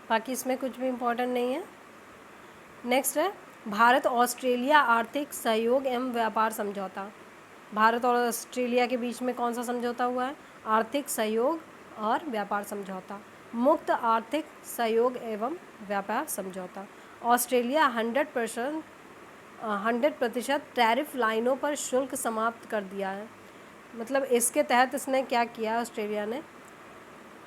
बाकी इसमें कुछ भी इम्पोर्टेंट नहीं है। नेक्स्ट है भारत ऑस्ट्रेलिया आर्थिक सहयोग एवं व्यापार समझौता। भारत और ऑस्ट्रेलिया के बीच में कौन सा समझौता हुआ है, आर्थिक सहयोग और व्यापार समझौता, मुक्त आर्थिक सहयोग एवं व्यापार समझौता। ऑस्ट्रेलिया 100% टैरिफ लाइनों पर शुल्क समाप्त कर दिया है। मतलब इसके तहत इसने क्या किया, ऑस्ट्रेलिया ने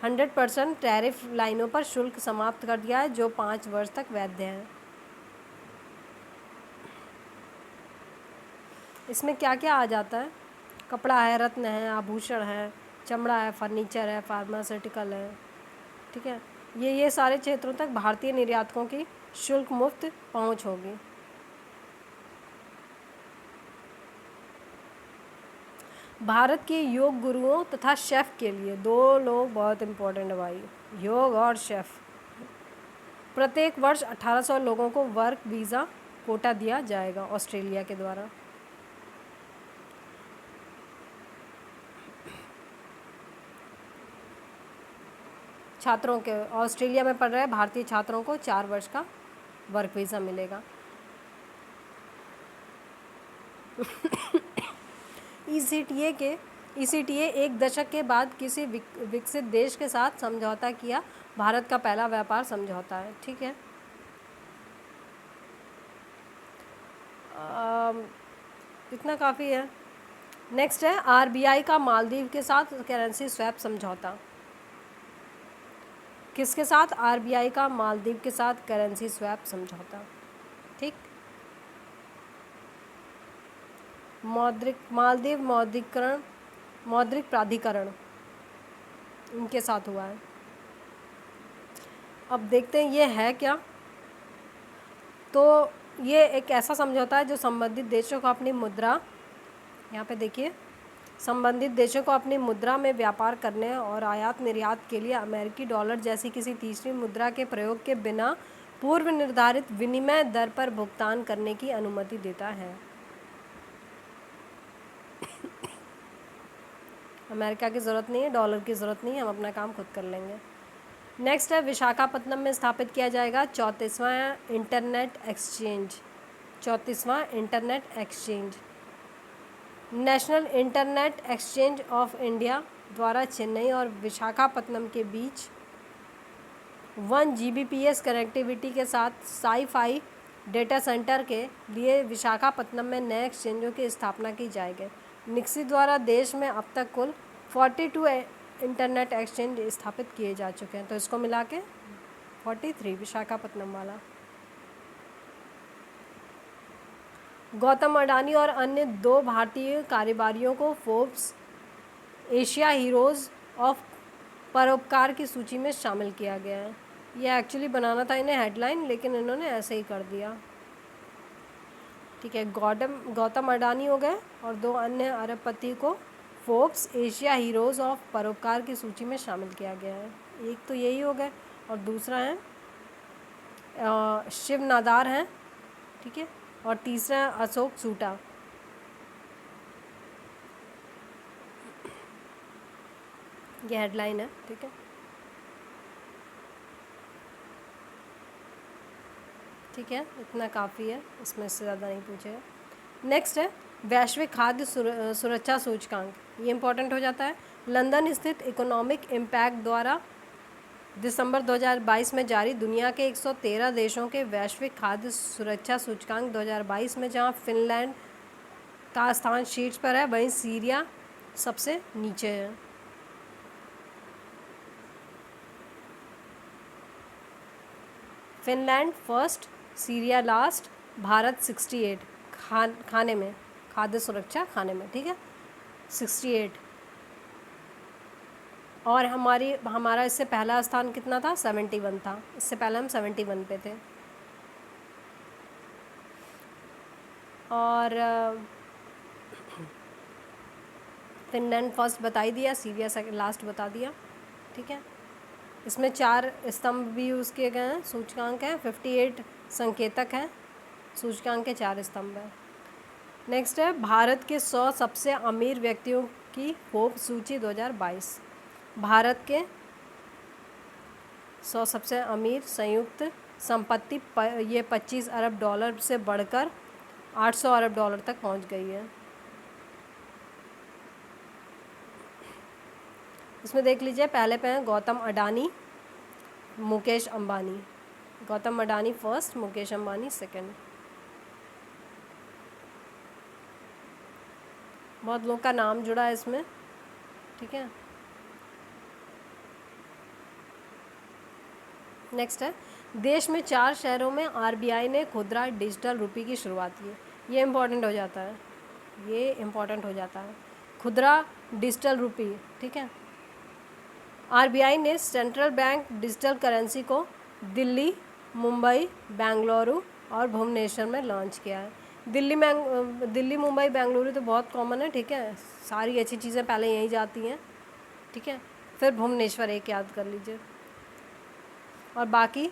100% टैरिफ लाइनों पर शुल्क समाप्त कर दिया है, जो 5 वर्ष तक वैध है। इसमें क्या क्या आ जाता है, कपड़ा है, रत्न है, आभूषण है, चमड़ा है, फर्नीचर है, फार्मास्यूटिकल है, ठीक है, ये सारे क्षेत्रों तक भारतीय निर्यातकों की शुल्क मुक्त पहुंच होगी। भारत के योग गुरुओं तथा शेफ़ के लिए 2 लोग बहुत इम्पोर्टेंट है भाई, योग और शेफ़। प्रत्येक वर्ष 1800 लोगों को वर्क वीज़ा कोटा दिया जाएगा ऑस्ट्रेलिया के द्वारा। छात्रों के ऑस्ट्रेलिया में पढ़ रहे भारतीय छात्रों को 4 वर्ष का वर्क वीज़ा मिलेगा। ECTA 1 दशक के बाद किसी विकसित देश के साथ समझौता किया, भारत का पहला व्यापार समझौता है, ठीक है। इतना काफ़ी है। नेक्स्ट है RBI का मालदीव के साथ करेंसी स्वैप समझौता। किसके साथ, RBI का मालदीव के साथ करेंसी स्वैप समझौता, ठीक। मालदीव मौद्रिक प्राधिकरण इनके साथ हुआ है। अब देखते हैं ये है क्या। तो ये एक ऐसा समझौता है जो संबंधित देशों को अपनी मुद्रा, यहाँ पे देखिए, संबंधित देशों को अपनी मुद्रा में व्यापार करने और आयात निर्यात के लिए अमेरिकी डॉलर जैसी किसी तीसरी मुद्रा के प्रयोग के बिना पूर्व निर्धारित विनिमय दर पर भुगतान करने की अनुमति देता है। अमेरिका की ज़रूरत नहीं है, डॉलर की ज़रूरत नहीं है, हम अपना काम खुद कर लेंगे। नेक्स्ट है विशाखापत्तनम में स्थापित किया जाएगा 34वां internet exchange. National internet exchange of India द्वारा चेन्नई और विशाखापत्तनम के बीच 1 Gbps कनेक्टिविटी के साथ साई-फाई डेटा सेंटर के लिए विशाखापत्तनम में नए एक्सचेंजों की स्थापना की जाएगी। निक्सी द्वारा देश में अब तक कुल 42 इंटरनेट एक्सचेंज स्थापित किए जा चुके हैं, तो इसको मिला के 43 विशाखापत्तनम वाला। गौतम अडानी और अन्य 2 भारतीय कारोबारियों को फोर्ब्स एशिया हीरोज़ ऑफ परोपकार की सूची में शामिल किया गया है। ये एक्चुअली बनाना था इन्हें हेडलाइन, लेकिन इन्होंने ऐसे ही कर दिया। ठीक है, गौतम अडानी हो गए और 2 अन्य अरबपति को फोर्ब्स एशिया हीरोज़ ऑफ परोपकार की सूची में शामिल किया गया है। एक तो यही हो गए और दूसरा है शिव नादार हैं, ठीक है, और तीसरा है अशोक सूटा। ये हेडलाइन है, ठीक है। ठीक है, इतना काफ़ी है, इसमें से ज़्यादा नहीं पूछेगा। नेक्स्ट है वैश्विक खाद्य सुरक्षा सूचकांक। ये इंपॉर्टेंट हो जाता है। लंदन स्थित इकोनॉमिक इम्पैक्ट द्वारा दिसंबर 2022 में जारी दुनिया के 113 देशों के वैश्विक खाद्य सुरक्षा सूचकांक 2022 में जहां फिनलैंड का स्थान शीर्ष पर है, वहीं सीरिया सबसे नीचे है। Finland first, Syria last, Bharat 68 खाने में, खाद्य सुरक्षा खाने में, ठीक है, 68। और हमारा इससे पहला स्थान कितना था? 71 था। इससे पहले हम 71 पे थे। और फिनलैंड फर्स्ट बता ही दिया, सीरिया सेकंड लास्ट बता दिया, ठीक है। इसमें 4 स्तंभ भी यूज़ किए गए हैं, सूचकांक हैं, 58 संकेतक हैं, सूचकांक के 4 स्तंभ हैं। नेक्स्ट है भारत के 100 सबसे अमीर व्यक्तियों की फोर्ब्स सूची 2022। भारत के 100 सबसे अमीर संयुक्त संपत्ति ये 25 अरब डॉलर से बढ़कर 800 अरब डॉलर तक पहुंच गई है। इसमें देख लीजिए, पहले पे हैं गौतम अडानी, मुकेश अंबानी। Gautam Adani first, Mukesh Ambani second. बहुत लोगों का नाम जुड़ा है इसमें, ठीक है। नेक्स्ट है देश में 4 शहरों में आरबीआई ने खुदरा डिजिटल रुपये की शुरुआत की। ये इम्पोर्टेंट हो जाता है, ये इम्पोर्टेंट हो जाता है, खुदरा डिजिटल रुपये, ठीक है। आरबीआई ने सेंट्रल बैंक डिजिटल करेंसी को दिल्ली, मुंबई, बेंगलुरु और भुवनेश्वर में लॉन्च किया है। दिल्ली, मुंबई, बेंगलुरु तो बहुत कॉमन है, ठीक है, सारी अच्छी चीज़ें पहले यहीं जाती हैं, ठीक है। फिर भुवनेश्वर एक याद कर लीजिए, और बाकी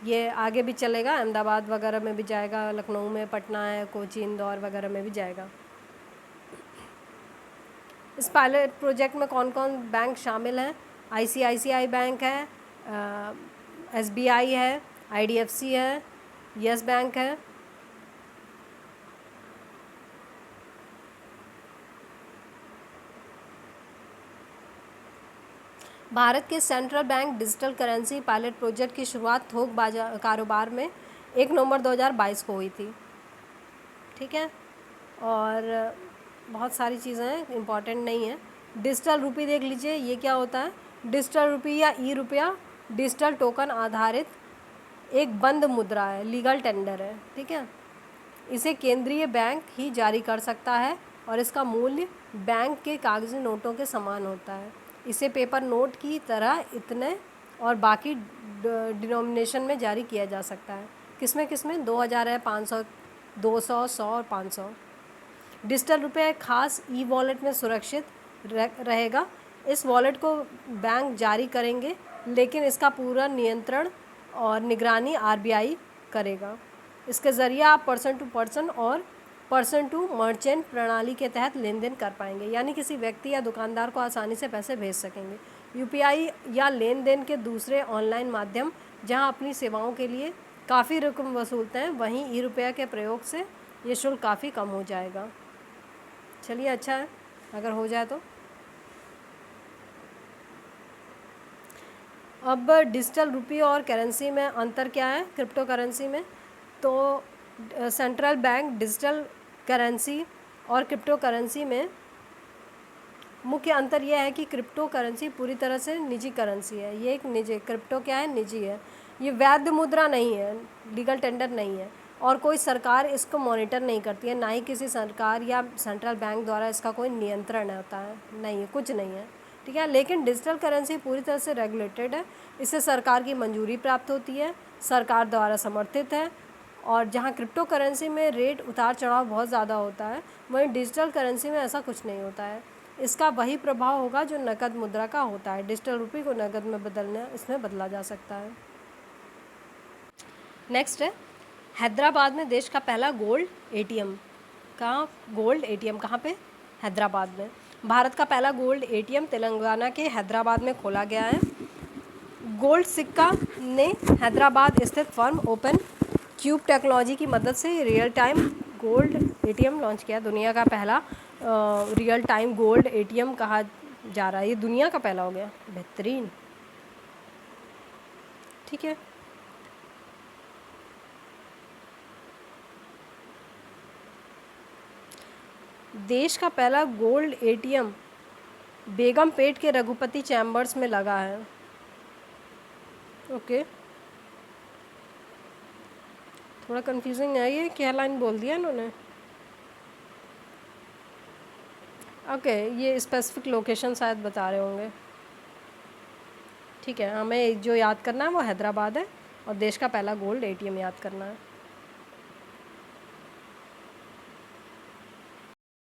ये आगे भी चलेगा, अहमदाबाद वगैरह में भी जाएगा, लखनऊ में, पटना है, कोची, इंदौर वगैरह में भी जाएगा। इस पायलट प्रोजेक्ट में कौन कौन बैंक शामिल हैं? आईसीआईसीआई बैंक है, एसबीआई है, आईडीएफसी है, यस बैंक है, भारत के central bank digital currency pilot project की शुरुआत थोक बाजार कारोबार में 1 नवंबर 2022 को हुई थी, ठीक है। और बहुत सारी चीज़ें हैं, इम्पॉर्टेंट नहीं है। डिजिटल रुपये देख लीजिए, ये क्या होता है? डिजिटल रुपये या ई रुपया डिजिटल टोकन आधारित एक बंद मुद्रा है, लीगल टेंडर है, ठीक है। इसे केंद्रीय बैंक ही जारी कर सकता है और इसका मूल्य बैंक के कागजी नोटों के समान होता है। इसे पेपर नोट की तरह इतने और बाकी डिनोमिनेशन में जारी किया जा सकता है। किसमें 2000 है, 500, 200, 100 और 500। डिजिटल रुपये खास ई वॉलेट में सुरक्षित रहेगा। इस वॉलेट को बैंक जारी करेंगे, लेकिन इसका पूरा नियंत्रण और निगरानी आरबीआई करेगा। इसके ज़रिए आप पर्सन टू पर्सन और पर्सन टू मर्चेंट प्रणाली के तहत लेन देन कर पाएंगे, यानी किसी व्यक्ति या दुकानदार को आसानी से पैसे भेज सकेंगे। यूपीआई या लेन देन के दूसरे ऑनलाइन माध्यम जहां अपनी सेवाओं के लिए काफ़ी रकम वसूलते हैं, वहीं ई रुपया के प्रयोग से ये शुल्क काफ़ी कम हो जाएगा। चलिए अच्छा है अगर हो जाए तो। अब डिजिटल रुपये और करेंसी में अंतर क्या है क्रिप्टो करेंसी में? तो सेंट्रल बैंक डिजिटल करेंसी और क्रिप्टो करेंसी में मुख्य अंतर यह है कि क्रिप्टो करेंसी पूरी तरह से निजी करेंसी है। ये एक निजी, क्रिप्टो क्या है, निजी है। ये वैध मुद्रा नहीं है, लीगल टेंडर नहीं है, और कोई सरकार इसको मॉनिटर नहीं करती है, ना ही किसी सरकार या सेंट्रल बैंक द्वारा इसका कोई नियंत्रण होता है, नहीं है, कुछ नहीं है, ठीक है। लेकिन डिजिटल करेंसी पूरी तरह से रेगुलेटेड है, इससे सरकार की मंजूरी प्राप्त होती है, सरकार द्वारा समर्थित है। और जहाँ क्रिप्टो करेंसी में रेट उतार चढ़ाव बहुत ज़्यादा होता है, वहीं डिजिटल करेंसी में ऐसा कुछ नहीं होता है। इसका वही प्रभाव होगा जो नकद मुद्रा का होता है। डिजिटल रुपये को नकद में बदलना, इसमें बदला जा सकता है। नेक्स्ट है हैदराबाद में देश का पहला गोल्ड एटीएम। कहाँ गोल्ड एटीएम कहाँ पे? हैदराबाद में। भारत का पहला गोल्ड एटीएम तेलंगाना के हैदराबाद में खोला गया है। गोल्ड सिक्का ने हैदराबाद स्थित फर्म ओपन क्यूब टेक्नोलॉजी की मदद से real time gold ATM launch किया। दुनिया का पहला रियल टाइम गोल्ड एटीएम कहा जा रहा है, ये दुनिया का पहला हो गया, बेहतरीन, ठीक है। देश का पहला गोल्ड एटीएम बेगमपेट के रघुपति चैम्बर्स में लगा है। ओके, थोड़ा कंफ्यूजिंग है ये, क्या लाइन बोल दिया इन्होंने? ओके, ये स्पेसिफिक लोकेशन शायद बता रहे होंगे, ठीक है। हमें जो याद करना है वो हैदराबाद है और देश का पहला गोल्ड एटीएम याद करना है।